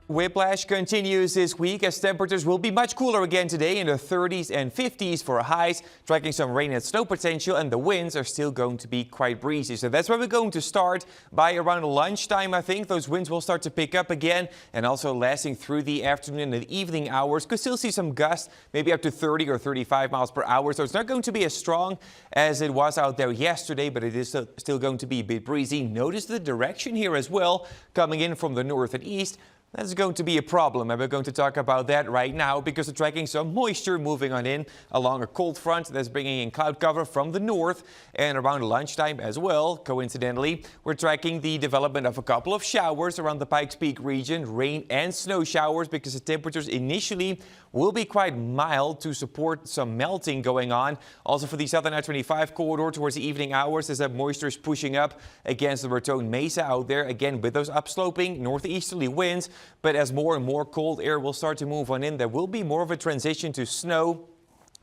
Whiplash continues this week as temperatures will be much cooler again today in the 30s and 50s for highs, tracking some rain and snow potential, and the winds are still going to be quite breezy. So that's where we're going to start by around lunchtime. I think those winds will start to pick up again and also lasting through the afternoon and the evening hours. Could still see some gusts, maybe up to 30 or 35 miles per hour. So it's not going to be as strong as it was out there yesterday, but it is still going to be a bit breezy. Notice the direction here as well, coming in from the north and east. That's going to be a problem, and we're going to talk about that right now because we're tracking some moisture moving on in along a cold front that's bringing in cloud cover from the north, and around lunchtime as well. Coincidentally, we're tracking the development of a couple of showers around the Pikes Peak region, rain and snow showers, because the temperatures initially will be quite mild to support some melting going on. Also for the southern I-25 corridor towards the evening hours as that moisture is pushing up against the Raton Mesa out there, again with those upsloping northeasterly winds. But as more and more cold air will start to move on in, there will be more of a transition to snow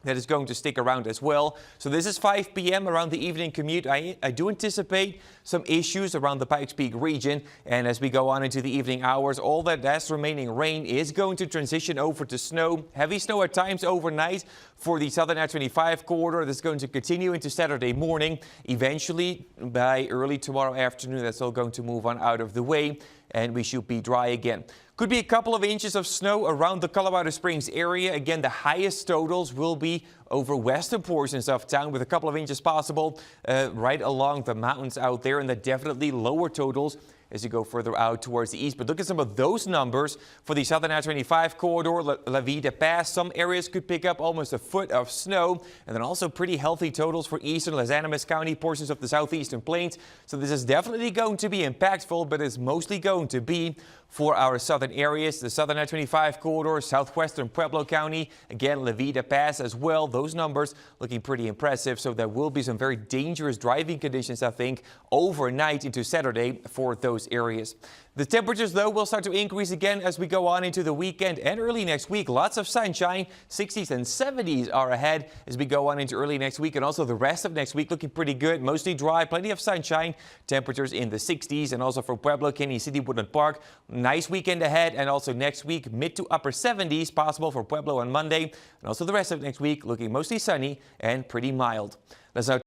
that is going to stick around as well. So this is 5 p.m. around the evening commute. I do anticipate some issues around the Pikes Peak region. And as we go on into the evening hours, all that last remaining rain is going to transition over to snow. Heavy snow at times overnight for the southern I-25 corridor. That's going to continue into Saturday morning. Eventually, by early tomorrow afternoon, that's all going to move on out of the way, and we should be dry again. Could be a couple of inches of snow around the Colorado Springs area. Again, the highest totals will be over western portions of town with a couple of inches possible right along the mountains out there, and the definitely lower totals as you go further out towards the east. But look at some of those numbers for the southern I-25 corridor, La Vida Pass. Some areas could pick up almost a foot of snow, and then also pretty healthy totals for eastern Las Animas County, portions of the southeastern plains. So this is definitely going to be impactful, but it's mostly going to be for our southern areas, the southern I-25 corridor, southwestern Pueblo County, again La Vida Pass as well. Those numbers looking pretty impressive, so there will be some very dangerous driving conditions, I think, overnight into Saturday for those areas. The temperatures, though, will start to increase again as we go on into the weekend and early next week. Lots of sunshine, 60s and 70s are ahead as we go on into early next week, and also the rest of next week looking pretty good. Mostly dry, plenty of sunshine, temperatures in the 60s, and also for Pueblo, Canyon City, Woodland Park, nice weekend ahead, and also next week mid to upper 70s possible for Pueblo on Monday, and also the rest of next week looking mostly sunny and pretty mild. Let's now